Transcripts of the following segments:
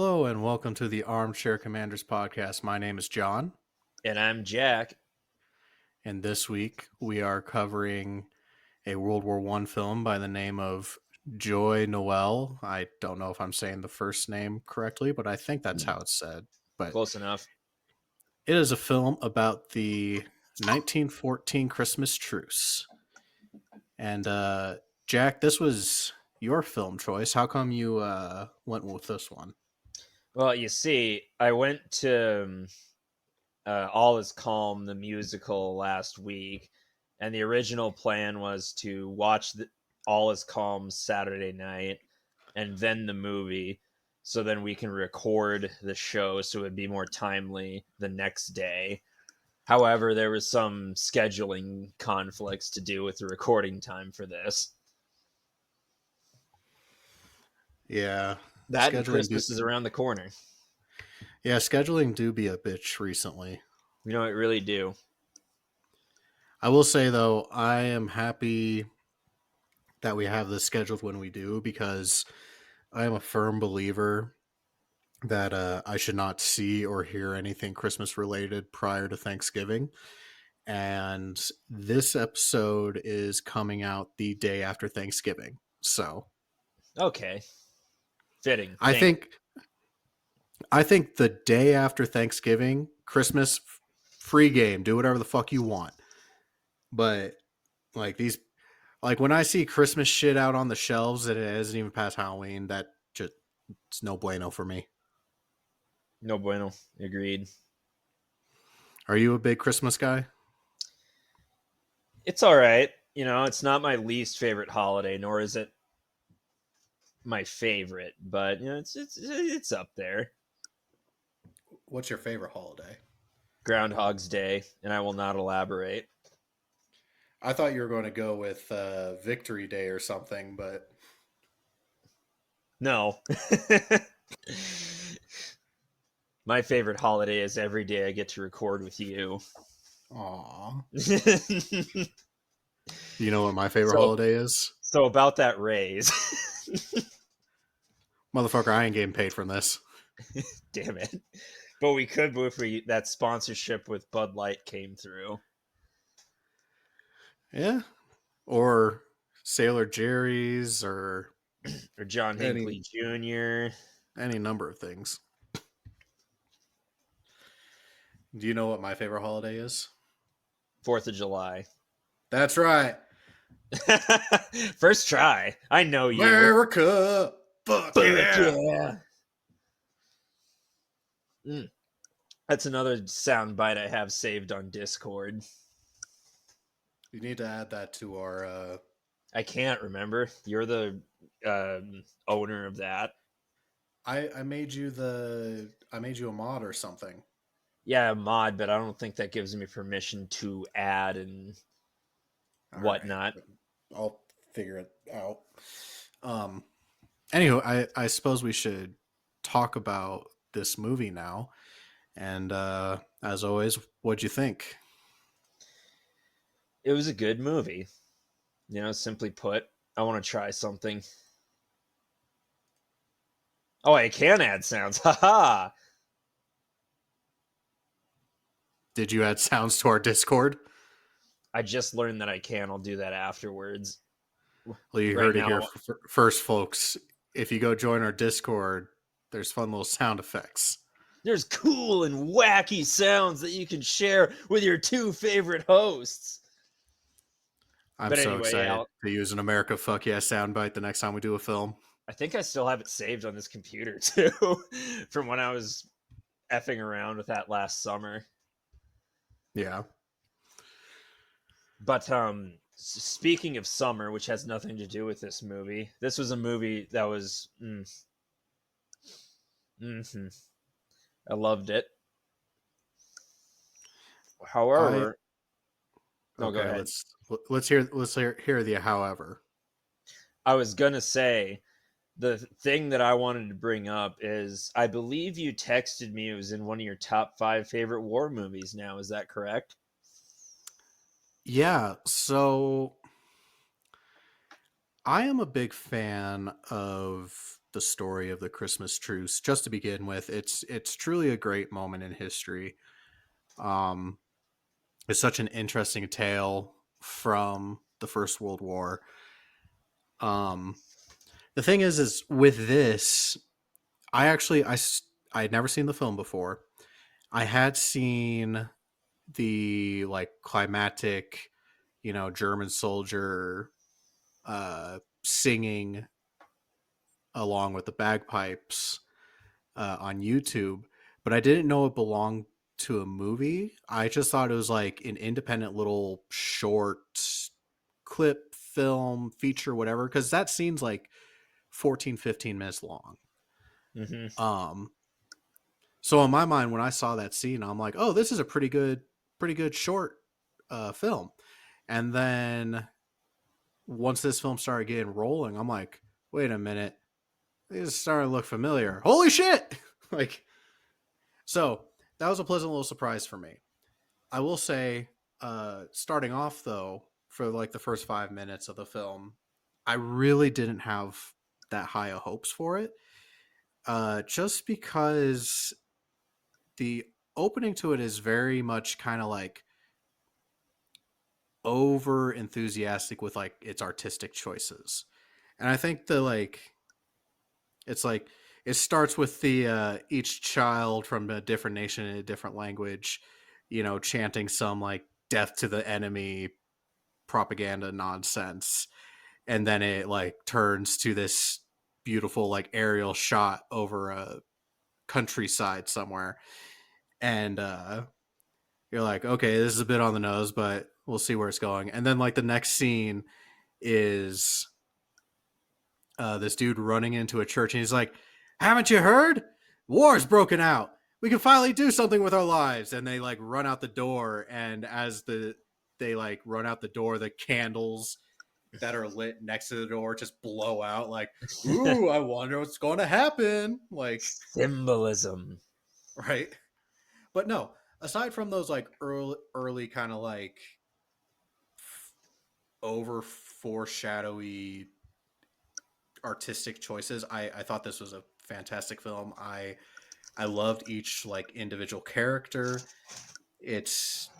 Hello and welcome to the Armchair Commanders podcast. My name is John, And I'm Jack. and this week we are covering a World War I film by the name of Joyeux Noel. I don't know if I'm saying the first name correctly, but I think that's how it's said. But Close enough. it is a film about the 1914 Christmas truce. And Jack, this was your film choice. How come you went with this one? Well, you see, I went to All Is Calm, the musical, last week, and the original plan was to watch All Is Calm Saturday night and then the movie, so then we can record the show so it would be more timely the next day. However, there was some scheduling conflicts to do with the recording time for this. Yeah, That and scheduling do Christmas is around the corner. scheduling do be a bitch recently. You know, it really do. I will say though, I am happy that we have this scheduled when we do because I am a firm believer that I should not see or hear anything Christmas related prior to Thanksgiving. And this episode is coming out the day after Thanksgiving. So Okay. Fitting. I think I think the day after Thanksgiving, Christmas free game, do whatever the fuck you want. But like these like when I see Christmas shit out on the shelves that it hasn't even past Halloween, that just it's no bueno for me. No bueno. Agreed. Are you a big Christmas guy? It's all right. You know, it's not my least favorite holiday, nor is it my favorite, but you know, it's up there. What's your favorite holiday? Groundhog's Day, and I will not elaborate. I thought you were going to go with Victory Day or something, but No. My favorite holiday is every day I get to record with you. aw. so You know what my favorite holiday is? so about that raise. Motherfucker, I ain't getting paid from this. Damn it. But we could if that sponsorship with Bud Light came through. Yeah. Or Sailor Jerry's or Or John any Hinckley Jr. any number of things. Do you know what my favorite holiday is? 4th of July. That's right. First try. I know you. America. Fuck yeah. Yeah. That's another sound bite I have saved on Discord. You need to add that to our I can't remember. You're the owner of that. I made you a mod or something. Yeah, mod, but I don't think that gives me permission to add and All whatnot. right. I'll figure it out. Anywho, I suppose we should talk about this movie now. And as always, what'd you think? It was a good movie. You know, simply put, I want to try something. Oh, I can add sounds. Haha. Did you add sounds to our Discord? I just learned that I can. I'll do that afterwards. Well, you Right heard it now, here first, folks. If you go join our Discord, there's fun little sound effects. there's cool and wacky sounds that you can share with your two favorite hosts. I'm But so anyway, excited to use an America Fuck Yeah soundbite the next time we do a film. I think I still have it saved on this computer too, from when I was effing around with that last summer. Yeah. But speaking of summer, which has nothing to do with this movie, this was a movie that was I loved it. However, no, go Okay, ahead. let's hear the however. I was gonna say the thing that I wanted to bring up is I believe you texted me it was in one of your top 5 favorite war movies now. Is that correct? Yeah, so I am a big fan of the story of the Christmas truce. Just to begin with, it's truly a great moment in history. Um, it's such an interesting tale from the First World War. Um, the thing is with this, I actually I had never seen the film before. I had seen the like climatic, German soldier singing along with the bagpipes on YouTube, but I didn't know it belonged to a movie. I just thought it was like an independent little short clip, film, feature, whatever, because that scene's like 14, 15 minutes long. Hmm. Um, so in my mind, when I saw that scene, I'm like, oh, this is a pretty good short film. And then once this film started getting rolling, I'm like, wait a minute, this is starting to look familiar. Holy shit! Like, so that was a pleasant little surprise for me. I will say, starting off though, for like the first 5 minutes of the film, I really didn't have that high of hopes for it. Just because the opening to it is very much kind of like over enthusiastic with like its artistic choices. And I think the like it's like it starts with the each child from a different nation in a different language, chanting some like death to the enemy propaganda nonsense. And then it like turns to this beautiful like aerial shot over a countryside somewhere. And you're like, okay, this is a bit on the nose, but we'll see where it's going. And then like the next scene is this dude running into a church, and he's like, "Haven't you heard? War's broken out. We can finally do something with our lives." And they like run out the door, and as they like run out the door, the candles that are lit next to the door just blow out. Like, ooh, I wonder what's going to happen. Like, Symbolism. right? But no, aside from those like early kind of like over foreshadowy artistic choices, I thought this was a fantastic film. I loved each like individual character. It's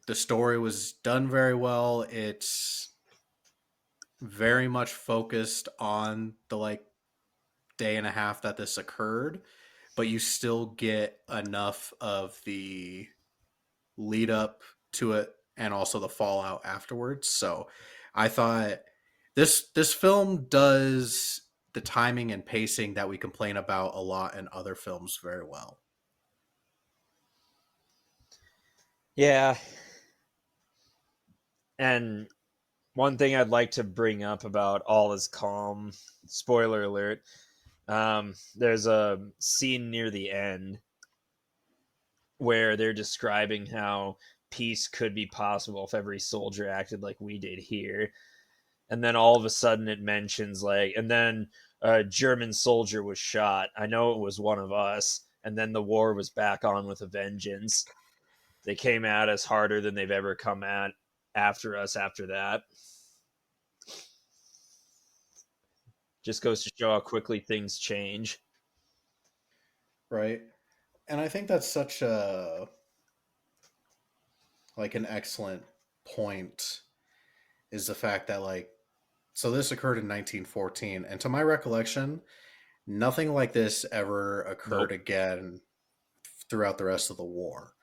the story was done very well. It's very much focused on the like day and a half that this occurred, but you still get enough of the lead up to it and also the fallout afterwards. So I thought this film does the timing and pacing that we complain about a lot in other films very well. Yeah. And one thing I'd like to bring up about All Is Calm, spoiler alert, there's a scene near the end where they're describing how peace could be possible if every soldier acted like we did here. And then all of a sudden it mentions, like, and then a German soldier was shot. I know it was one of us. And then the war was back on with a vengeance. They came at us harder than they've ever come at after us after that. Just goes to show how quickly things change. Right? And I think that's such a like an excellent point is the fact that like so this occurred in 1914, and to my recollection nothing like this ever occurred Nope. again throughout the rest of the war.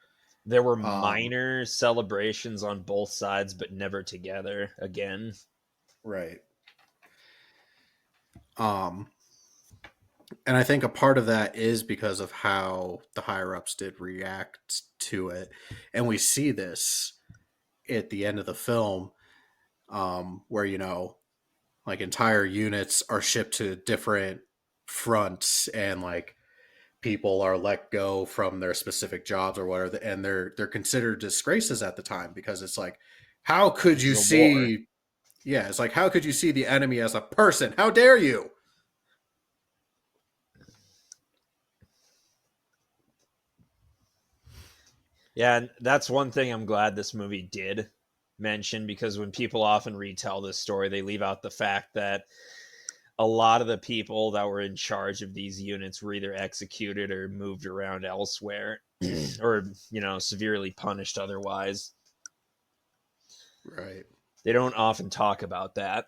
There were um minor celebrations on both sides, but never together again. right. um and I think a part of that is because of how the higher ups did react to it, and we see this at the end of the film, where like entire units are shipped to different fronts, and like people are let go from their specific jobs or whatever, and they're considered disgraces at the time, because it's like, how could This is you a war. see, yeah, it's like, how could you see the enemy as a person? How dare you? Yeah, and that's one thing I'm glad this movie did mention, because when people often retell this story, they leave out the fact that a lot of the people that were in charge of these units were either executed or moved around elsewhere or, severely punished otherwise. Right. They don't often talk about that.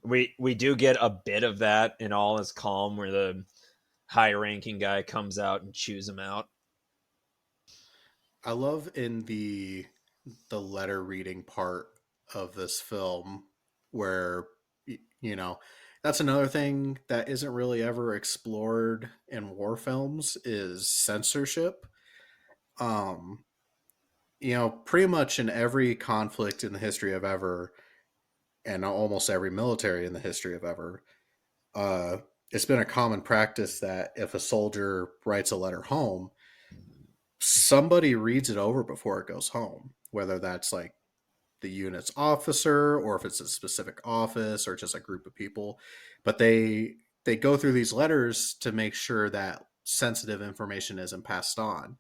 We do get a bit of that in All Is Calm, where the high ranking guy comes out and chews him out. I love in the letter reading part of this film where you know that's another thing that isn't really ever explored in war films is censorship. Um, pretty much in every conflict in the history of ever, and almost every military in the history of ever, uh, it's been a common practice that if a soldier writes a letter home, somebody reads it over before it goes home, whether that's like the unit's officer or if it's a specific office or just a group of people. But they go through these letters to make sure that sensitive information isn't passed on.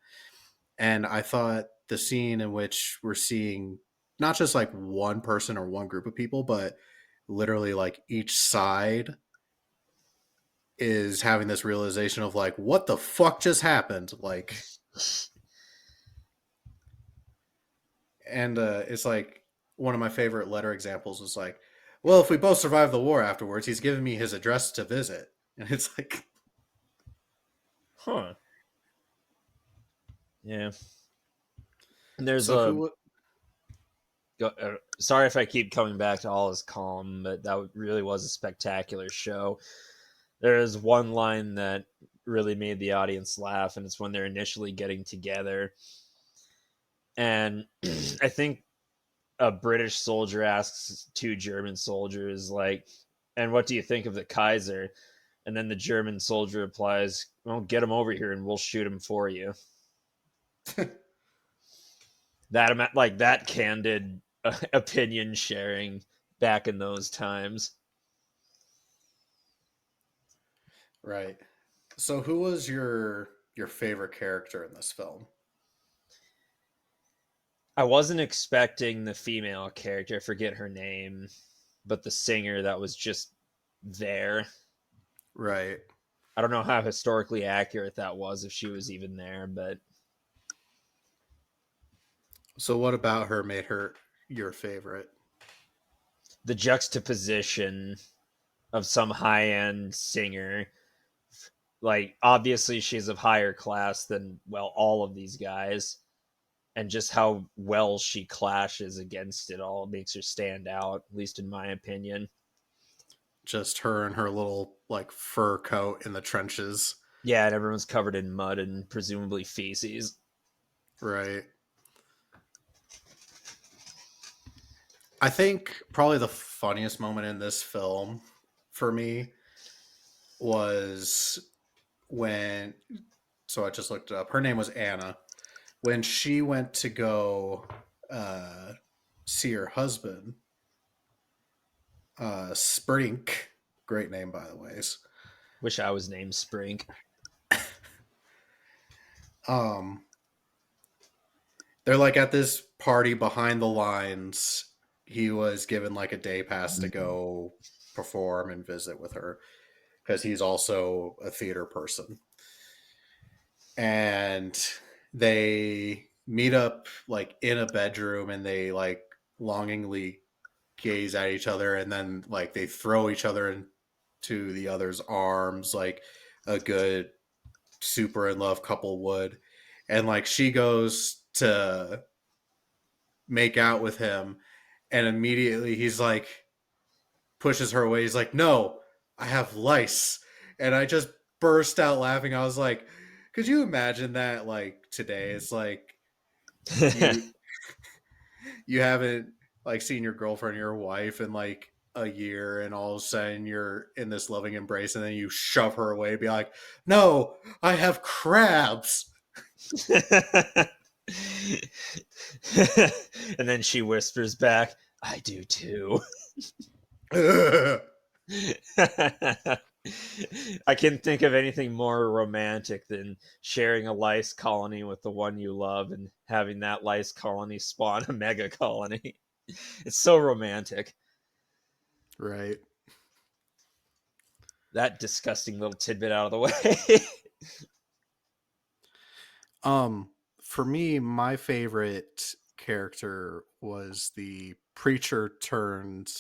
And I thought the scene in which we're seeing not just like one person or one group of people, but literally like each side is having this realization of like, what the fuck just happened? Like, and it's like one of my favorite letter examples is like, well, if we both survive the war afterwards, he's giving me his address to visit. And it's like, Huh. Yeah. And there's so a who, sorry if I keep coming back to All Is Calm, but that really was a spectacular show. There is one line that really made the audience laugh, and it's when they're initially getting together. And I think a British soldier asks two German soldiers, like, and what do you think of the Kaiser? And then the German soldier replies, well, get him over here and we'll shoot him for you. That, like, that candid opinion sharing back in those times. right. So who was your favorite character in this film? I wasn't expecting the female character, I forget her name, but the singer that was just there. Right. I don't know how historically accurate that was, if she was even there, but So what about her made her your favorite? the juxtaposition of some high end singer, like, obviously she's of higher class than, well, all of these guys, and just how well she clashes against it all makes her stand out, at least in my opinion. Just her and her little like fur coat in the trenches. Yeah, and everyone's covered in mud and presumably feces. Right. I think probably the funniest moment in this film for me was when, so I just looked it up. Her name was Anna. When she went to go uh, see her husband, Sprink, great name by the ways. Wish I was named Sprink. Um, they're like at this party behind the lines. He was given like a day pass to go perform and visit with her because he's also a theater person. And they meet up like in a bedroom and they like longingly gaze at each other and then like they throw each other into the other's arms like a good super in love couple would. And like she goes to make out with him and immediately he's like pushes her away. He's like, "No, I have lice." And I just burst out laughing. I was like, "Could you imagine that like today? It's like you you haven't like seen your girlfriend or your wife in like a year and all of a sudden you're in this loving embrace and then you shove her away and be like, "No, I have crabs." And then she whispers back, I do too. I can't think of anything more romantic than sharing a lice colony with the one you love and having that lice colony spawn a mega colony. It's so romantic. Right. that disgusting little tidbit out of the way. Um, for me, my favorite character was the preacher turned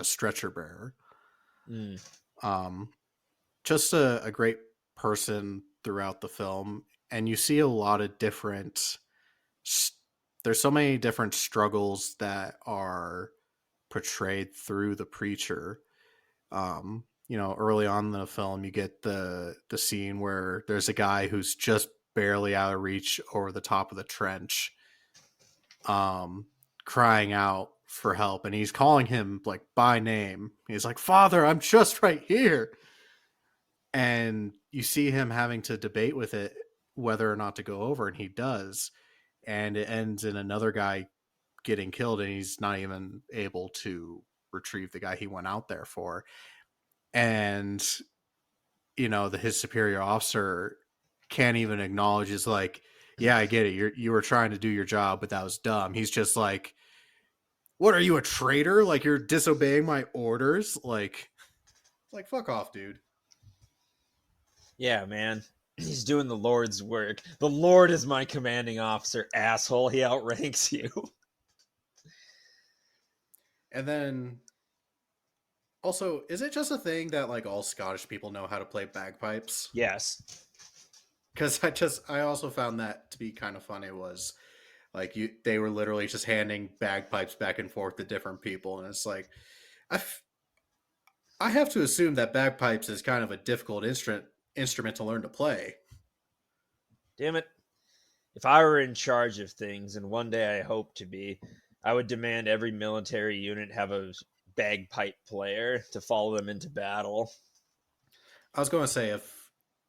stretcher bearer. Mm, Um, just a great person throughout the film, and you see a lot of different. There's so many different struggles that are portrayed through the preacher. Early on in the film, you get the scene where there's a guy who's just barely out of reach over the top of the trench, um, crying out for help, and he's calling him like by name. He's like, "Father, I'm just right here," and you see him having to debate with it whether or not to go over, and he does, and it ends in another guy getting killed, and he's not even able to retrieve the guy he went out there for. And his superior officer can't even acknowledge, is like, yeah, I get it, you were trying to do your job, but that was dumb. He's just like, what are you, a traitor? Like, you're disobeying my orders? Like fuck off, dude. yeah, man. He's doing the Lord's work. The Lord is my commanding officer, asshole. He outranks you. And then also, is it just a thing that like all Scottish people know how to play bagpipes? Yes. Because I also found that to be kind of funny. Was like, they were literally just handing bagpipes back and forth to different people, and it's like, I I have to assume that bagpipes is kind of a difficult instrument to learn to play. Damn it. If I were in charge of things, and one day I hope to be, I would demand every military unit have a bagpipe player to follow them into battle. I was going to say,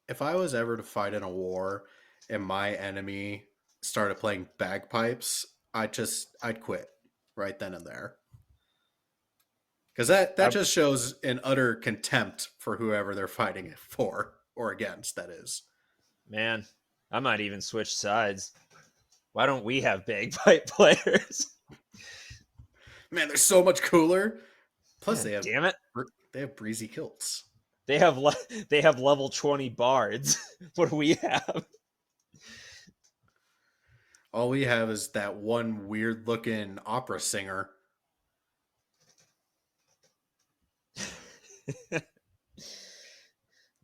if I was ever to fight in a war and my enemy started playing bagpipes, I'd quit right then and there, because that I, just shows an utter contempt for whoever they're fighting it for or against. That is, man, I might even switch sides. Why don't we have bagpipe players? man, they're so much cooler. Plus, God damn it. they have breezy kilts. They have they have level 20 bards. What do we have? All we have is that one weird looking opera singer.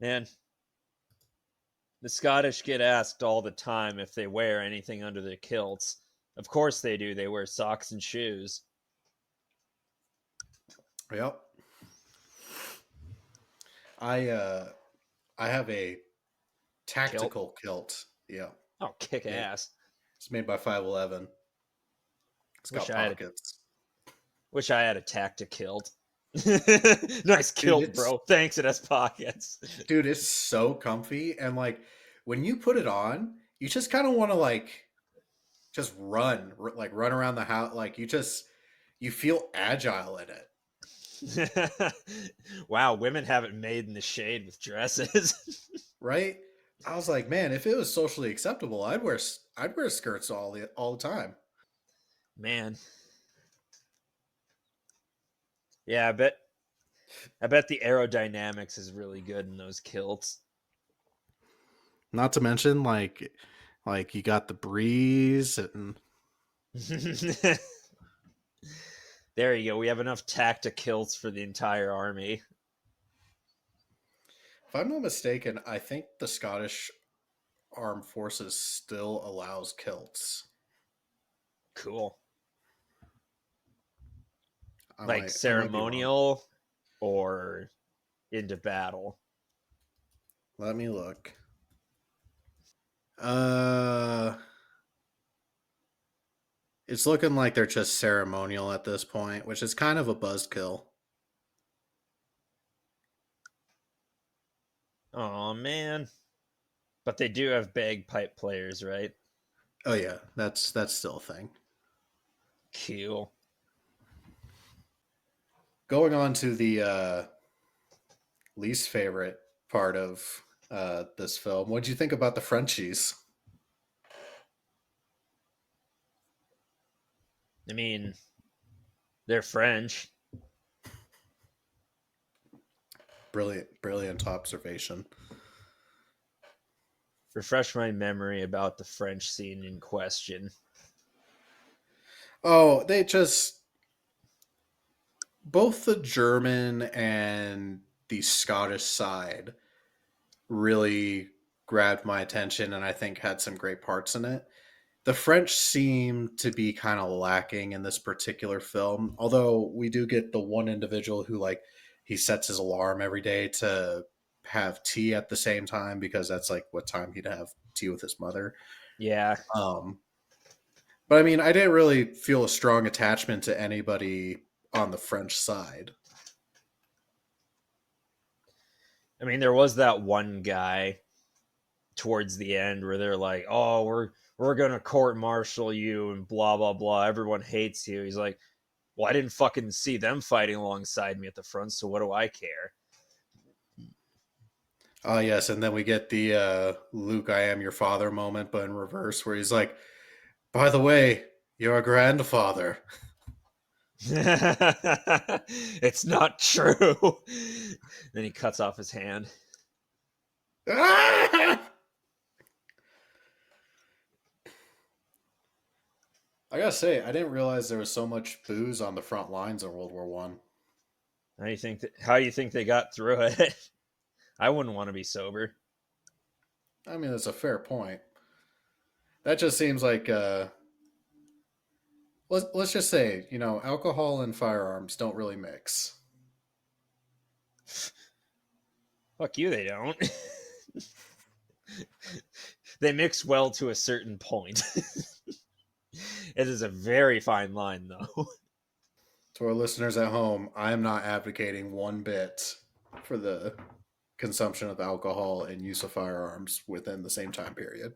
Man, the Scottish get asked all the time if they wear anything under their kilts. Of course they do. They wear socks and shoes. Yep. I uh I have a Kilt? tactical kilt. Yeah. Oh, kick Made ass. it's made by 511. It's Wish got I had a pockets. wish I had a tactic kilt. Nice Dude, kilt, bro. Thanks, it has pockets. it's so comfy, and like when you put it on, you just kind of want to like just like run around the house, like you feel agile in it, Wow, women have it made in the shade with dresses. right? I was like, man, if it was socially acceptable, I'd wear skirts all the time. Man, yeah, I bet the aerodynamics is really good in those kilts. Not to mention, like you got the breeze, and There you go. We have enough tactic kilts for the entire army. if I'm not mistaken, I think the Scottish Armed Forces still allows kilts. Cool. Like I might be wrong. ceremonial or into battle. Let me look. Uh, it's looking like they're just ceremonial at this point, which is kind of a buzzkill. Oh man. But they do have bagpipe players, right? Oh yeah, that's still a thing. Cool. Going on to the least favorite part of this film, what do you think about the Frenchies? I mean, they're French. Brilliant, brilliant observation. Refresh my memory about the French scene in question. Oh, they just both the German and the Scottish side really grabbed my attention and I think had some great parts in it. The French seem to be kind of lacking in this particular film, although we do get the one individual who like he sets his alarm every day to have tea at the same time because that's like what time he'd have tea with his mother. Yeah, Um, but I mean, I didn't really feel a strong attachment to anybody on the French side. I mean, there was that one guy towards the end where they're like, "Oh, we're gonna court martial you and blah blah blah. Everyone hates you." He's like, "Well, I didn't fucking see them fighting alongside me at the front, so what do I care?" Yes, and then we get the Luke, I am your father moment, but in reverse, where he's like, "By the way, your grandfather." It's not true. Then he cuts off his hand. I gotta say, I didn't realize there was so much booze on the front lines in World War One. How do you think they got through it? I wouldn't want to be sober. I mean, that's a fair point. That just seems like let's just say, alcohol and firearms don't really mix. Fuck you, they don't. They mix well to a certain point. It is a very fine line, though. To our listeners at home, I am not advocating one bit for the consumption of alcohol and use of firearms within the same time period.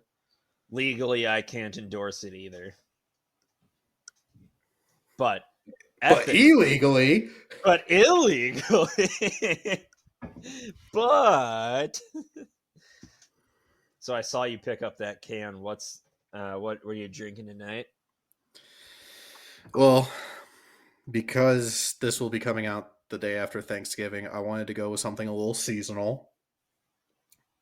Legally, I can't endorse it either. But But ethically, illegally, but illegally. But so I saw you pick up that can. What were you drinking tonight? well, because this will be coming out the day after Thanksgiving, I wanted to go with something a little seasonal.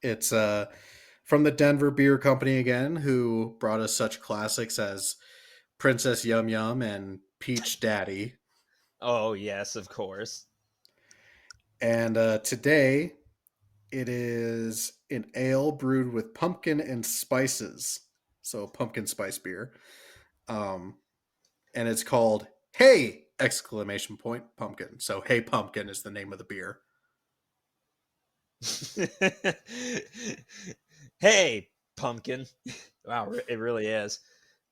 It's from the Denver Beer Company again, who brought us such classics as Princess Yum Yum and Peach Daddy. Oh yes, of course. And today it is an ale brewed with pumpkin and spices. So pumpkin spice beer. Um, and it's called Hey! Exclamation point pumpkin. So Hey Pumpkin is the name of the beer. Hey, pumpkin. Wow, it really is.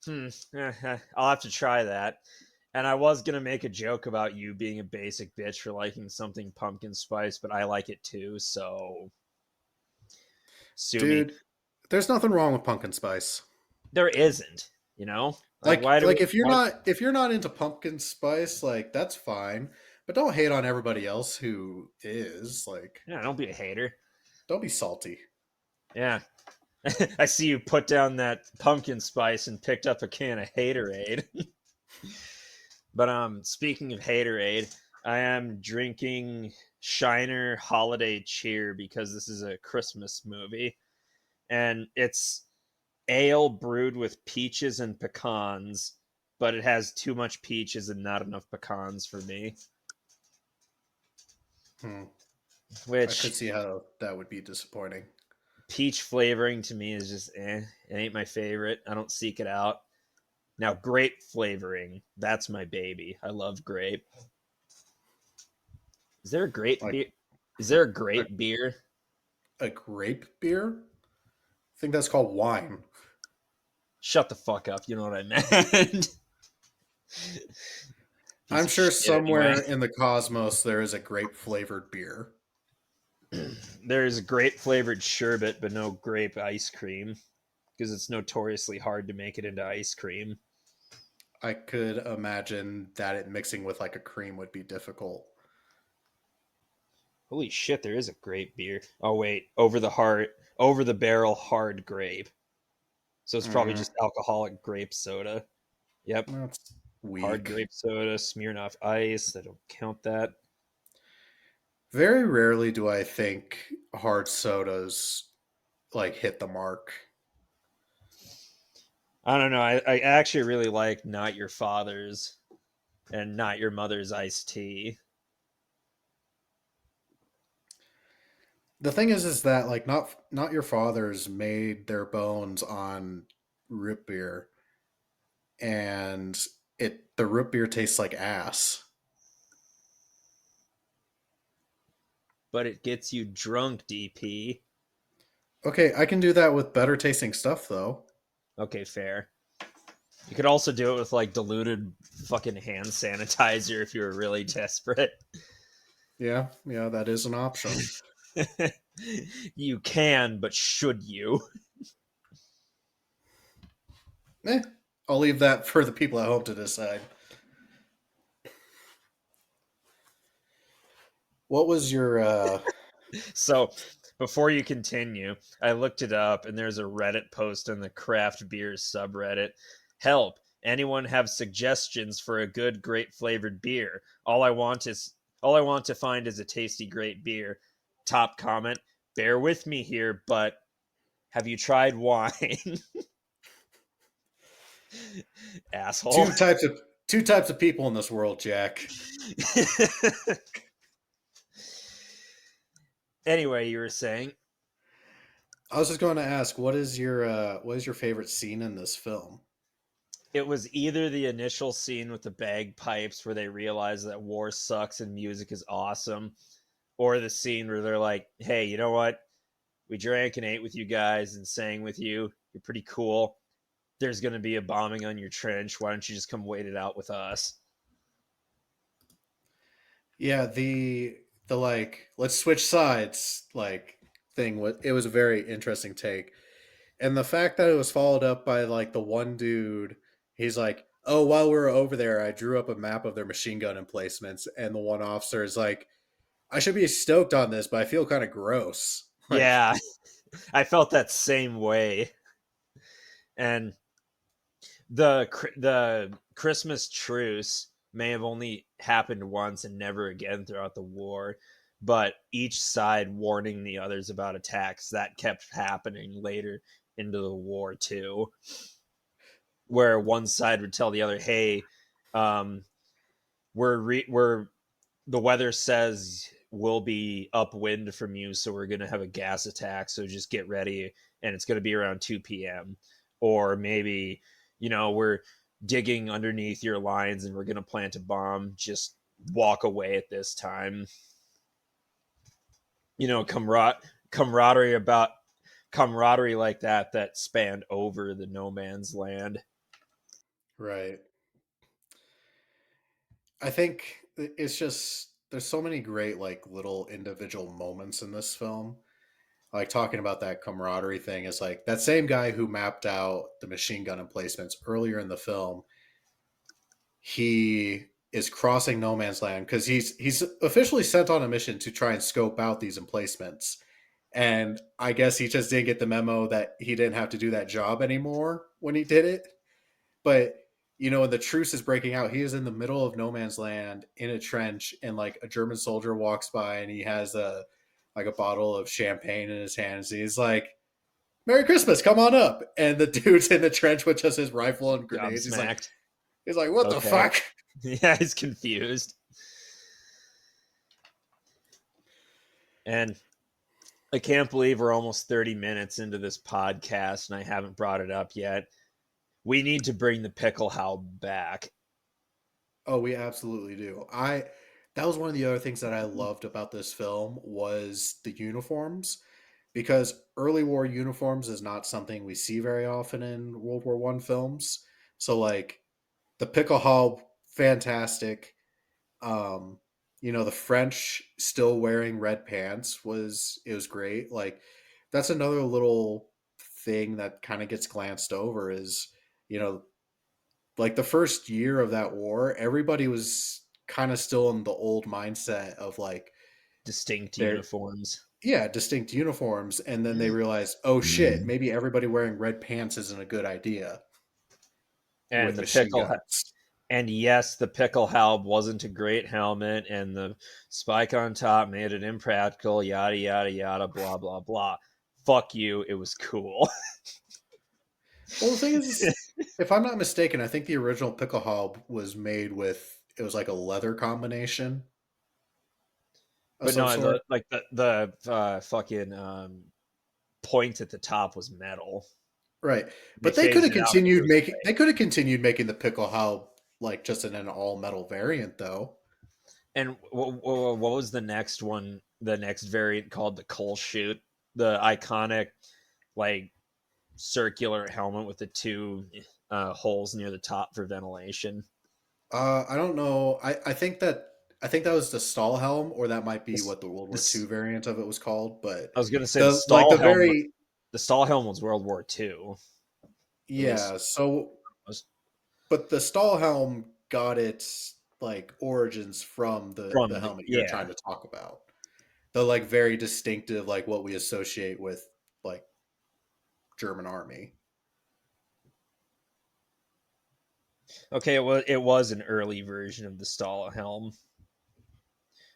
I'll have to try that. And I was gonna make a joke about you being a basic bitch for liking something pumpkin spice, but I like it too, so sue me. Dude, there's nothing wrong with pumpkin spice. There isn't, you know? Like Like why do like we why if you're not into pumpkin spice, like that's fine. But don't hate on everybody else who is. Like, yeah, don't be a hater. don't be salty. Yeah. I see you put down that pumpkin spice and picked up a can of haterade. But speaking of haterade, I am drinking Shiner Holiday Cheer because this is a Christmas movie. And it's ale brewed with peaches and pecans, but it has too much peaches and not enough pecans for me. Hmm. I Which could see how that would be disappointing. peach flavoring to me is just It ain't my favorite. I don't seek it out. Now grape flavoring, that's my baby. I love grape. Is there a grape Like beer? Is there a a, grape beer? a grape beer? I think that's called wine. Shut the fuck up. You know what I meant. Piece I'm of sure shit anyway. somewhere in the cosmos there is a grape flavored beer. There's grape flavored sherbet, but no grape ice cream because it's notoriously hard to make it into ice cream. I could imagine that it mixing with like a cream would be difficult. Holy shit, there is a grape beer. Oh wait, over the barrel hard grape. So it's probably Mm, just alcoholic grape soda. Yep, that's hard weak. grape soda, Smirnoff Ice. I don't count that. Very rarely do I think hard sodas like hit the mark. I don't know. I actually really like Not Your Father's and Not Your Mother's iced tea. The thing is that like not your fathers made their bones on root beer, and the root beer tastes like ass. But it gets you drunk, DP. Okay, I can do that with better tasting stuff though. Okay, fair. You could also do it with like diluted fucking hand sanitizer if you were really desperate. Yeah, yeah, that is an option. You can, but should you? Eh, I'll leave that for the people at home to decide. What was your So, before you continue, I looked it up and there's a Reddit post on the craft beer subreddit. Help! Anyone have suggestions for a good, great flavored beer? All I want to find is a tasty, great beer. Top comment: Bear with me here, but have you tried wine, asshole? two types of two types of people in this world, Jack? Anyway, you were saying I was just going to ask, what is your favorite scene in this film? it was either the initial scene with the bagpipes where they realize that war sucks and music is awesome, or the scene where they're like, hey, you know what? We drank and ate with you guys and sang with you. You're pretty cool. There's going to be a bombing on your trench. Why don't you just come wait it out with us? Yeah, the like let's switch sides like thing was it was a very interesting take. And the fact that it was followed up by like the one dude, he's like, "Oh, while we were over there, I drew up a map of their machine gun emplacements." And the one officer is like, "I should be stoked on this, but I feel kind of gross." Like, Yeah, I felt that same way. And the Christmas truce may have only happened once and never again throughout the war, but each side warning the others about attacks that kept happening later into the war too, where one side would tell the other, "Hey, um, we're the weather says we'll be upwind from you, so we're going to have a gas attack. So just get ready, and it's going to be around 2 p.m. Or maybe, we're digging underneath your lines and we're going to plant a bomb. Just walk away at this time. You know, camaraderie about camaraderie like that spanned over the no man's land. right. I think it's just there's so many great like little individual moments in this film. Like talking about that camaraderie thing is like that same guy who mapped out the machine gun emplacements earlier in the film. He is crossing no man's land because he's officially sent on a mission to try and scope out these emplacements. And I guess he just didn't get the memo that he didn't have to do that job anymore when he did it. But when the truce is breaking out, he is in the middle of no man's land in a trench, and like a German soldier walks by, and he has a bottle of champagne in his hands. He's like, "Merry Christmas, come on up!" And the dude's in the trench with just his rifle and grenades. Gobsmacked. He's like, "What the Okay. fuck?" Yeah, he's confused. And I can't believe we're almost 30 minutes into this podcast and I haven't brought it up yet. We need to bring the pickle howl back. Oh, we absolutely do. I That was one of the other things that I loved about this film was the uniforms, because early war uniforms is not something we see very often in World War One films. So like the pickle hall, fantastic. Um, the French still wearing red pants was great. Like that's another little thing that kind of gets glanced over is you know like the first year of that war, everybody was kind of still in the old mindset of like Distinct their uniforms. distinct uniforms, and then they realized, oh shit, maybe everybody wearing red pants isn't a good idea And with the machine pickle guns. And yes, the pickle helm wasn't a great helmet, and the spike on top made it impractical, yada, yada, yada, blah, blah, blah. Fuck you, it was cool. Well, the thing is, if I'm not mistaken, I think the original pickle hub was made with it was like a leather combination of But some no, sort. the fucking point at the top was metal. Right. They But they could phased have it out because it continued was making great. they could have continued making the pickle hub like just in an all metal variant though. And what was the next one? The next variant called the coal shoot, the iconic like circular helmet with the two holes near the top for ventilation. I don't know. I think that was the Stahlhelm, or that might be This, what the World War II this variant of it was called. But I was gonna say the very The Stahlhelm was World War II. At least yeah. So, was but the Stahlhelm got its like origins from the from the helmet you're trying yeah. to talk about. The like very distinctive, like what we associate with like German army. Okay, it was an early version of the Stahlhelm.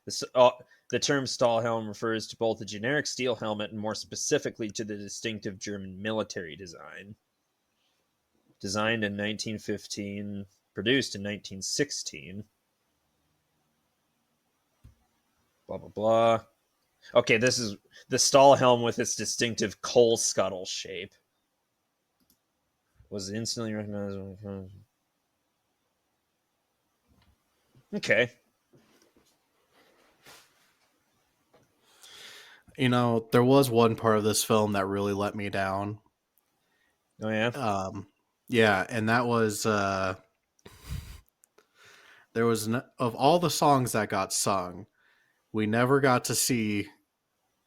The term Stahlhelm refers to both the generic steel helmet and more specifically to the distinctive German military design. Designed in 1915, produced in 1916. Blah blah blah. Okay, this is the Stahlhelm with its distinctive coal scuttle shape. Was instantly recognized. Okay. You know, there was one part of this film that really let me down. Oh yeah. Um, yeah, and that was there was of all the songs that got sung, we never got to see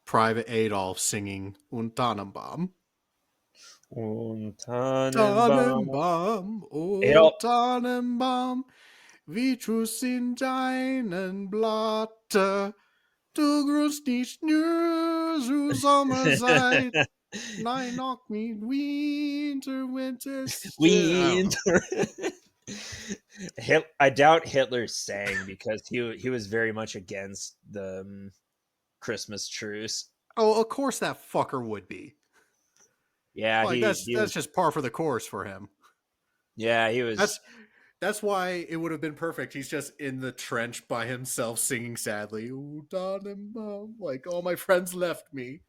Private Adolf singing "Un Tannenbaum." Und Tannenbaum. Tannenbaum, It oh Tannenbaum, wie truce in deinen Blatte, du grüßt nicht nur zur Sommerzeit, nein, noch mit Winter, Winter, I don't we know. I doubt Hitler sang because he was very much against the Christmas truce. Oh, of course that fucker would be. Yeah, Like he that's was. just par for the course for him. Yeah, he That's was. that's why it would have been perfect. He's just in the trench by himself singing sadly. Ooh, darling mom. Like all my friends left me.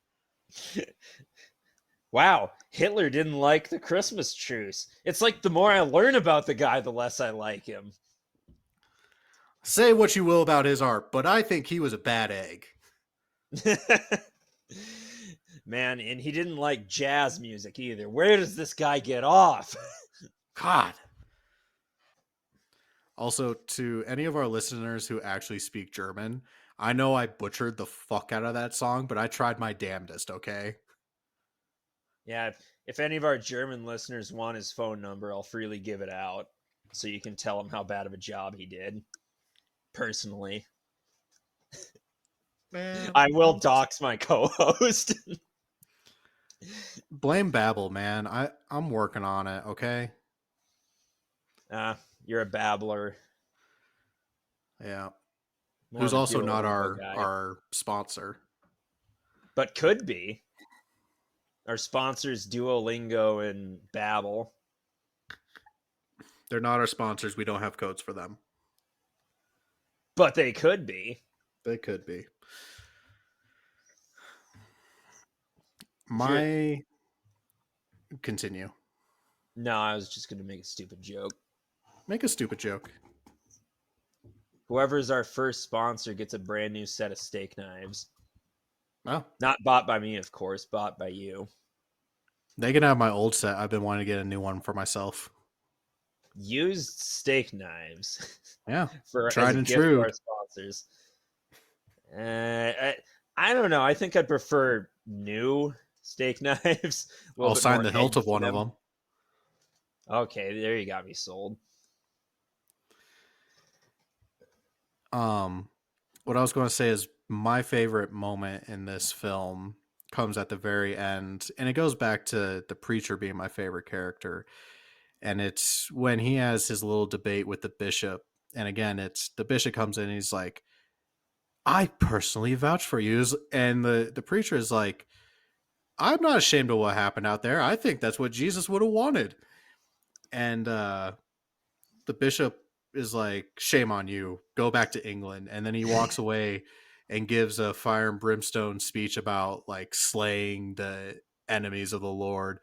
Wow, Hitler didn't like the Christmas truce. It's like the more I learn about the guy, the less I like him. Say what you will about his art, but I think he was a bad egg. Man, and he didn't like jazz music either. Where does this guy get off? God. Also, to any of our listeners who actually speak German, I know I butchered the fuck out of that song, but I tried my damnedest, okay? Yeah, if any of our German listeners want his phone number, I'll freely give it out so you can tell him how bad of a job he did. Personally, Man, I will dox my co-host. blame Babel, man. I'm working on it, okay? You're a babbler, Yeah. more Who's of a also not Duolingo guy, our sponsor. but could be. Our sponsors Duolingo and Babbel, They're not our sponsors. We don't have codes for them. but they could be. They could be. If you're My continue. No, I was just going to make a stupid joke. Make a stupid joke. Whoever's our first sponsor gets a brand new set of steak knives. Oh, Not bought by me, of course, bought by you. they can have my old set. I've been wanting to get a new one for myself. Used steak knives Yeah, for as tried a and gift to true. our sponsors. I don't know. I think I'd prefer new steak knives, a little I'll bit sign more the hilt edge of to one of them. them. Okay, there you got me sold. Um, what I was going to say is my favorite moment in this film comes at the very end, and it goes back to the preacher being my favorite character. and it's when he has his little debate with the bishop. And again, it's the bishop comes in and he's like, I personally vouch for you. And the preacher is like, I'm not ashamed of what happened out there. I think that's what Jesus would have wanted. And the bishop is like, shame on you. Go back to England. And then he walks away and gives a fire and brimstone speech about like slaying the enemies of the Lord.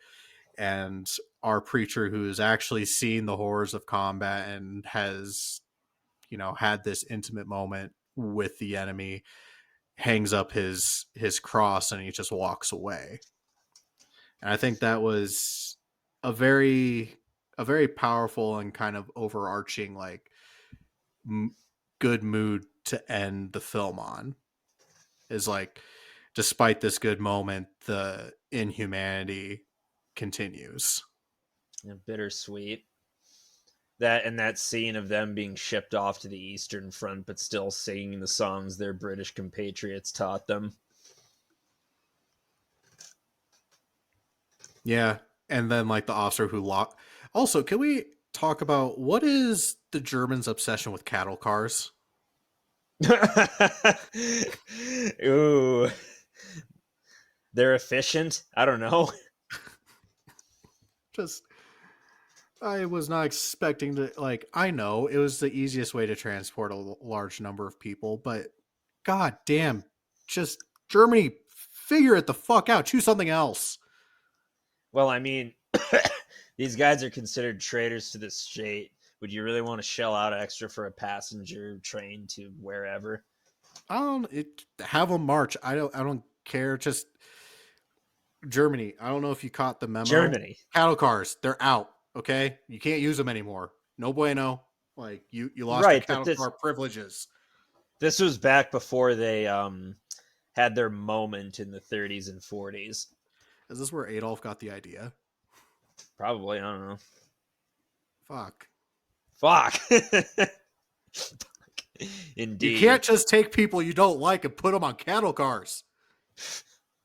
And our preacher, who has actually seen the horrors of combat and has, had this intimate moment with the enemy, hangs up his cross and he just walks away. And I think that was a very a very powerful and kind of overarching like m- good mood to end the film on. Is like, despite this good moment, the inhumanity continues. Yeah, bittersweet. That and that scene of them being shipped off to the Eastern Front, but still singing the songs their British compatriots taught them. Yeah, and then like the officer who locked. Also, can we talk about what is the Germans' obsession with cattle cars? Ooh, they're efficient. I don't know. Just, I was not expecting to, like, I know it was the easiest way to transport a large number of people, but god damn, just Germany, figure it the fuck out. Choose something else. Well, I mean, these guys are considered traitors to the state. Would you really want to shell out extra for a passenger train to wherever? I don't have them march. I don't care. Just Germany. I don't know if you caught the memo. Germany. Cattle cars, they're out. Okay, you can't use them anymore. No bueno. Like you lost your Right, but cattle this car privileges. this was back before they had their moment in the 30s and 40s. Is this where Adolf got the idea? Probably, I don't know. Fuck. Fuck. You Indeed. can't just take people you don't like and put them on cattle cars.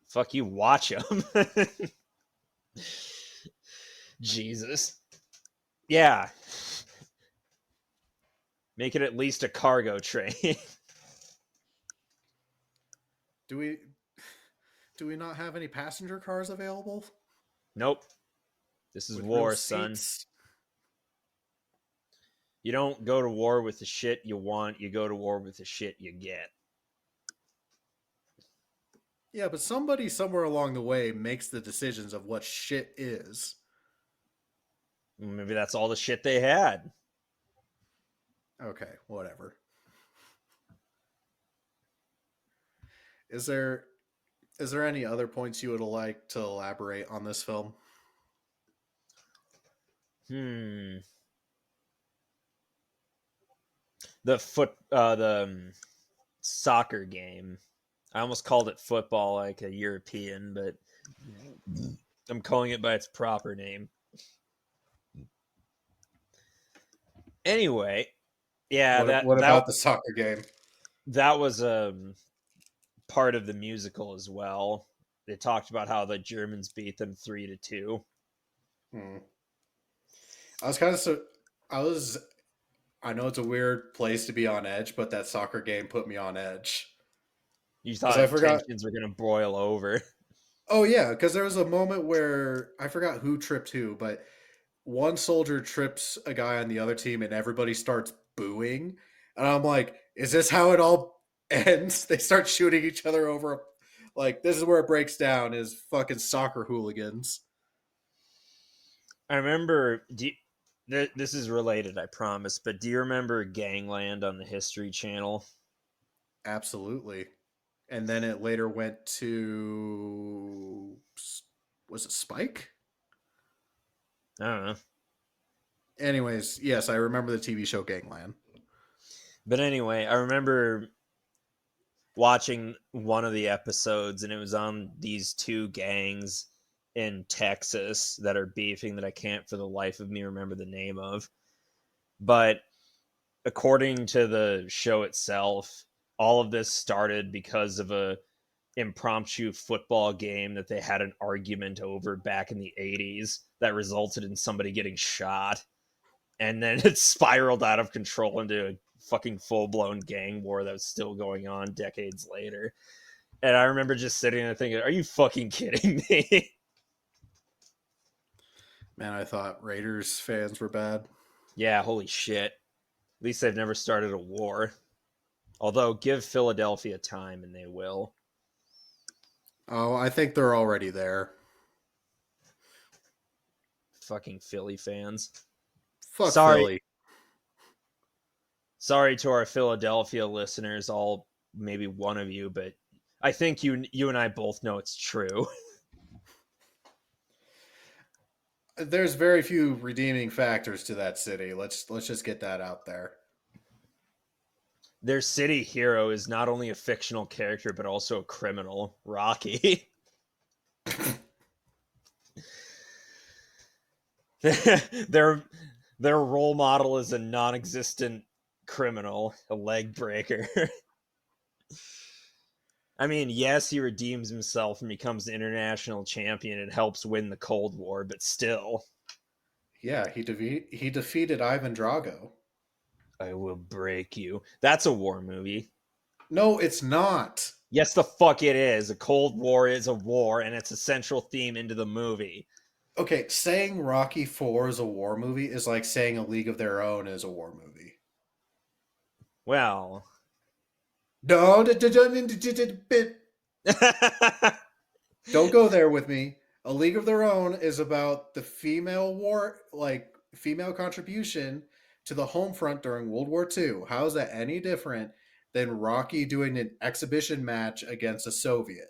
Fuck you, watch them. Jesus. Yeah. Make it at least a cargo train. Do we do we not have any passenger cars available Nope. This is with real war, son. seats? You don't go to war with the shit you want, you go to war with the shit you get. Yeah, but somebody somewhere along the way makes the decisions of what shit is. Maybe that's all the shit they had. Okay, whatever. Is there is there any other points you would like to elaborate on this film? Hmm. The soccer game. I almost called it football like a European, but I'm calling it by its proper name. Anyway, yeah, What about the soccer game? that was part of the musical as well. They talked about how the Germans beat them 3-2. Hmm. I was kind of so I was I know it's a weird place to be on edge, but that soccer game put me on edge You because I thought forgot. tensions were gonna boil over. Oh yeah, because there was a moment where I forgot who tripped who, but one soldier trips a guy on the other team, and everybody starts booing, and I'm like, is this how it all ends? They start shooting each other over. Like this is where it breaks down. Is fucking soccer hooligans. I remember. This is related, I promise. But do you remember Gangland on the History Channel? Absolutely. And then it later went to, was it Spike? I don't know. Anyways, yes, I remember the TV show Gangland. But anyway, I remember watching one of the episodes, and it was on these two gangs in Texas that are beefing that I can't for the life of me remember the name of. But according to the show itself, all of this started because of a impromptu football game that they had an argument over back in the 80s that resulted in somebody getting shot. And then it spiraled out of control into a fucking full-blown gang war that was still going on decades later. And I remember just sitting there thinking, are you fucking kidding me? Man, I thought Raiders fans were bad. Yeah, holy shit. At least they've never started a war. Although, give Philadelphia time and they will. Oh, I think they're already there. Fucking Philly fans. Fuck Sorry, Philly. sorry to our Philadelphia listeners, all maybe one of you, but I think you and I both know it's true. There's very few redeeming factors to that city. Let's just get that out there. Their city hero is not only a fictional character but also a criminal, Rocky. their their role model is a non-existent criminal, a leg breaker. I mean, yes, he redeems himself and becomes the international champion and helps win the Cold War, but still, Yeah, he defeated Ivan Drago. I will break you. That's a war movie. No, it's not. Yes, the fuck it is. A Cold War is a war, and it's a central theme into the movie. Okay, saying Rocky 4 is a war movie is like saying A League of Their Own is a war movie. Well, No, don't go there with me. A League of Their Own is about the female war, like female contribution to the home front during World War II. How is that any different than Rocky doing an exhibition match against a Soviet?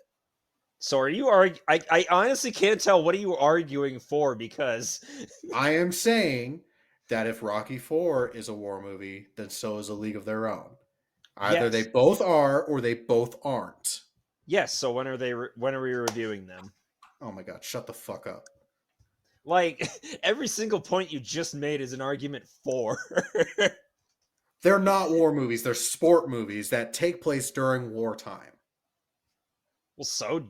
so are you arguing? I honestly can't tell. What are you arguing for? Because I am saying that if Rocky 4 is a war movie, then so is A League of Their Own. Either they yes, both are or they both aren't. yes. So when are they? When are we reviewing them? Oh my god, shut the fuck up. Like every single point you just made is an argument for. They're not war movies, they're sport movies that take place during wartime. Well, so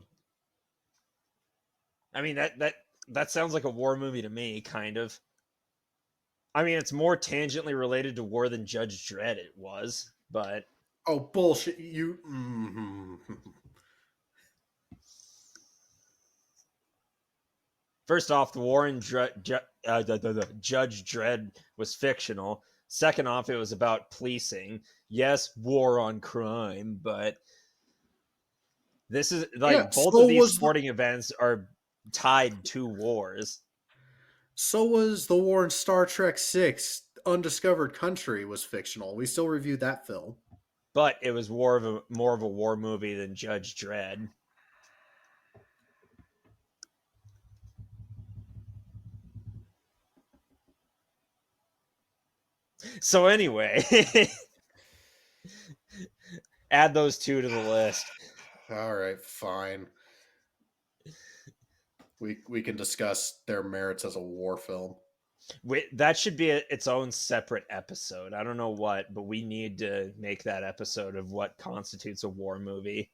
I mean that sounds like a war movie to me, kind of. I mean, it's more tangentially related to war than Judge Dredd it was, but Oh, bullshit. You. Mm-hmm. first off, the war in Judge Dredd was fictional. Second off, it was about policing. Yes, war on crime, but this is Yeah, like both of these sporting events are tied to wars. so was the war in Star Trek 6. Undiscovered Country was fictional. We still reviewed that film. But it was more of a war movie than Judge Dredd. So anyway, add those two to the list. All right, fine. We can discuss their merits as a war film. That should be its own separate episode. I don't know what, but we need to make that episode of what constitutes a war movie.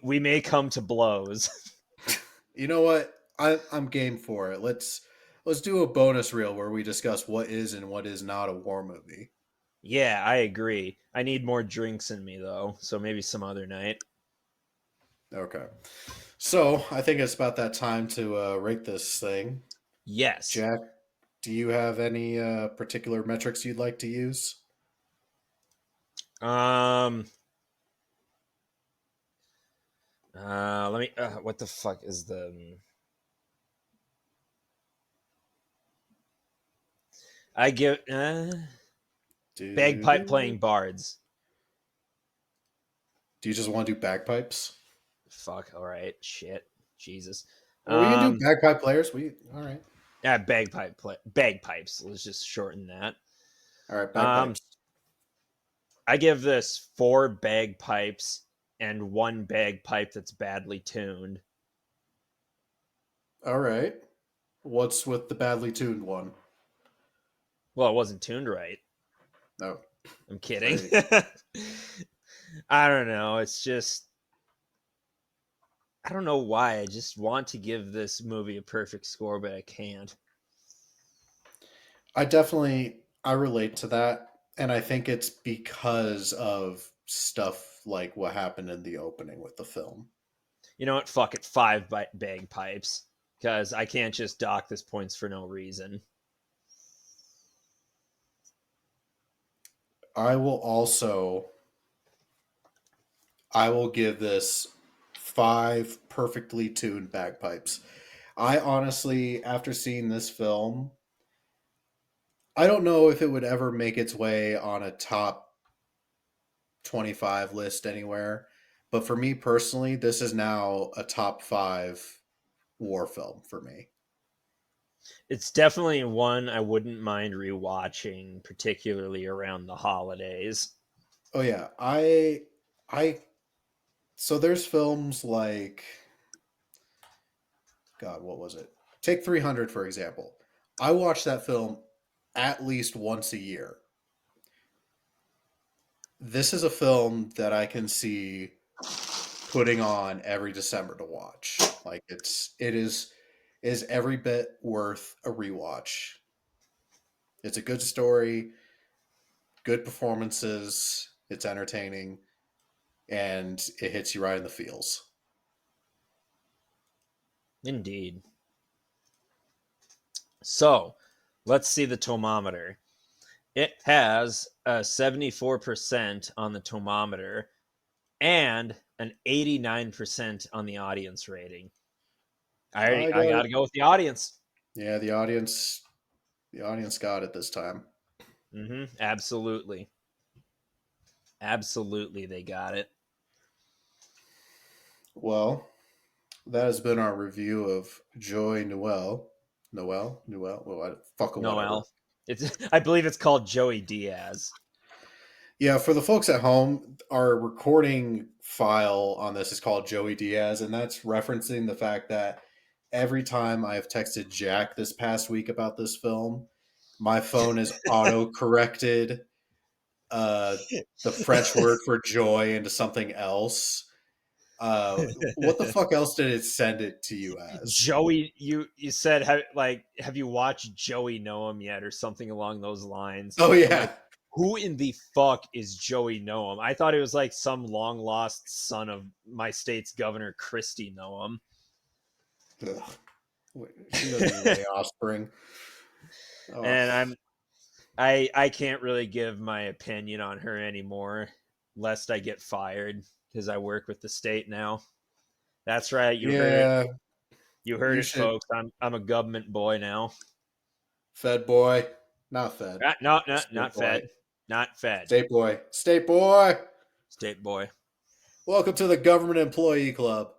We may come to blows. You know what? I'm game for it. Let's do a bonus reel where we discuss what is and what is not a war movie. Yeah, I agree. I need more drinks in me though, so maybe some other night. Okay. So I think it's about that time to rate this thing. Yes. Jack, do you have any particular metrics you'd like to use? Um. Let me. What the fuck is the? I give Do bagpipe do. playing bards. Do you just want to do bagpipes? Fuck. All right. Shit. Jesus. Or we can do Um. bagpipe players. We all right. Yeah. Bagpipes. Let's just shorten that. All right, Um. bagpipes. I give this 4 bagpipes and 1 bagpipe that's badly tuned. All right. What's with the badly tuned one? Well, it wasn't tuned right. No. I'm kidding. Hey. I don't know. It's just I don't know why. I just want to give this movie a perfect score, but I can't. I relate to that, and I think it's because of stuff like what happened in the opening with the film. You know what? Fuck it. Five bagpipes. Because I can't just dock this points for no reason. I will also I will give this 5 perfectly tuned bagpipes. I honestly, after seeing this film, I don't know if it would ever make its way on a top 25 list anywhere, but for me personally, this is now a top 5 war film for me. It's definitely one I wouldn't mind rewatching, particularly around the holidays. Oh yeah, I so there's films like God, what was it? Take 300 for example. I watch that film at least once a year. This is a film that I can see putting on every December to watch. Like it is every bit worth a rewatch. It's a good story, good performances, it's entertaining, and it hits you right in the feels. Indeed. So, let's see the tomometer. It has a 74% on the tomometer and an 89% on the audience rating. I I got got it. to go with the audience. Yeah, the audience got it this time. Absolutely. Absolutely, they got it. Well, that has been our review of Joy Noel. Noel, well, fucking whatever. Noel. It's I believe it's called Joey Diaz. Yeah, for the folks at home, our recording file on this is called Joey Diaz, and that's referencing the fact that every time I have texted Jack this past week about this film, my phone is auto corrected uh, the French word for joy into something else. What the fuck else did it send it to you as? Joey, you said have you watched Joey Noam yet or something along those lines? Oh I'm like, yeah. who in the fuck is Joey Noam? I thought it was like some long lost son of my state's governor Christy Noam. Ugh. She doesn't need any offspring. Oh, And I can't really give my opinion on her anymore, lest I get fired because I work with the state now. That's right, you heard it. yeah. You heard You it, should folks. I'm a government boy now. Fed boy, not Fed. No, no, State not boy. fed, not fed. State boy. State boy. State boy. Welcome to the government employee club.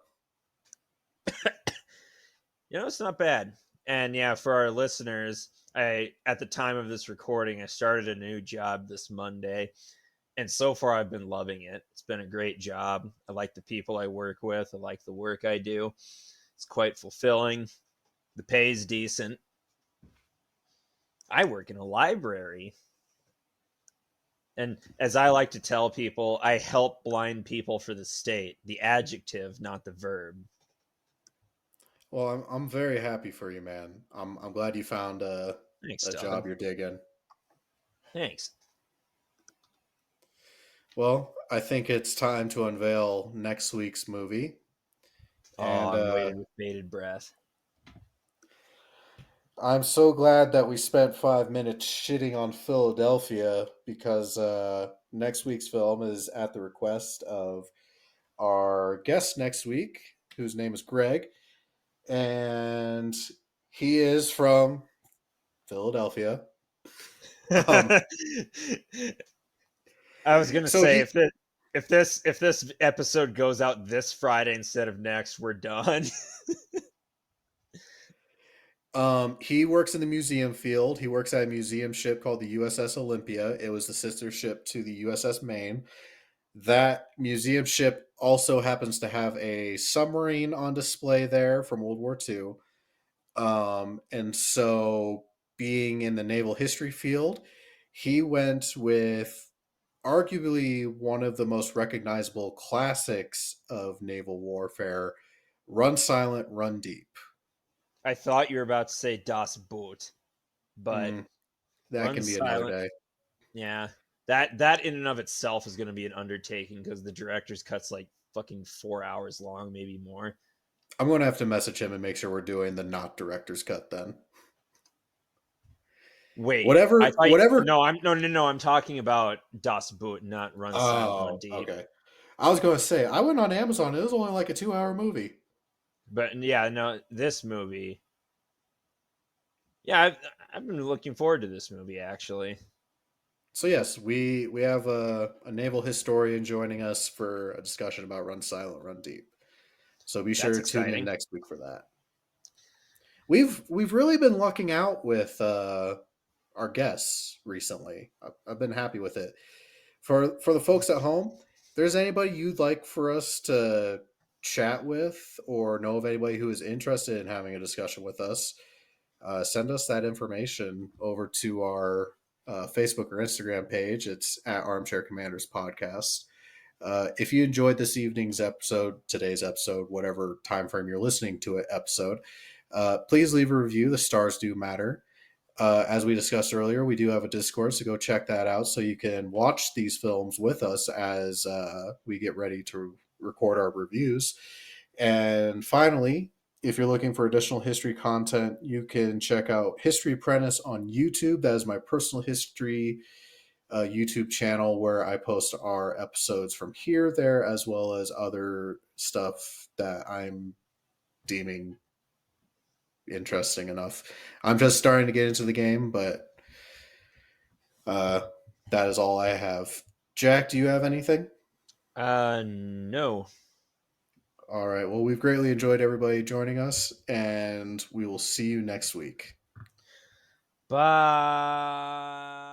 You know, it's not bad. And yeah, for our listeners, I at the time of this recording, I started a new job this Monday, and so far I've been loving it. It's been a great job. I like the people I work with. I like the work I do. It's quite fulfilling. The pay is decent. I work in a library. And as I like to tell people, I help blind people for the state. The adjective, not the verb. Well, I'm very happy for you, man. I'm glad you found Thanks, a Doug. job you're digging. Thanks. Well, I think it's time to unveil next week's movie, Oh, and I'm waiting with bated breath. I'm so glad that we spent 5 minutes shitting on Philadelphia because next week's film is at the request of our guest next week, whose name is Greg, and he is from Philadelphia. Um, I was gonna so say he if this episode goes out this Friday instead of next, we're done. he works in the museum field. He works at a museum ship called the USS Olympia. It was the sister ship to the USS Maine. That museum ship also happens to have a submarine on display there from World War II. And so, being in the naval history field, he went with arguably one of the most recognizable classics of naval warfare, Run Silent, Run Deep. I thought you were about to say Das Boot, but Mm, that Run can be another Silent. day. Yeah, that in and of itself is going to be an undertaking because the director's cut's like fucking 4 hours long, maybe more. I'm going to have to message him and make sure we're doing the not director's cut then. Wait, I Whatever, thought whatever. no, no. I'm talking about Das Boot, not Run Silent, Run Oh, Deep. okay. I was going to say, I went on Amazon. It was only like a 2 hour movie. But yeah, no, this movie. Yeah, I've been looking forward to this movie actually. So yes, we have a naval historian joining us for a discussion about Run Silent, Run Deep. So be sure That's to tune in exciting. next week for that. We've really been lucking out with our guests recently. I've been happy with it. For the folks at home, if there's anybody you'd like for us to chat with, or know of anybody who is interested in having a discussion with us, send us that information over to our Facebook or Instagram page. It's at Armchair Commanders Podcast. If you enjoyed this evening's episode, today's episode, whatever time frame you're listening to it, episode, please leave a review. The stars do matter. As we discussed earlier, we do have a Discord, so go check that out so you can watch these films with us as we get ready to record our reviews. And finally, if you're looking for additional history content, you can check out History Apprentice on YouTube. That is my personal history YouTube channel where I post our episodes from here, there, as well as other stuff that I'm deeming interesting enough. I'm just starting to get into the game, but uh, that is all I have. Jack, do you have anything? No. All right. Well, we've greatly enjoyed everybody joining us, and we will see you next week. Bye.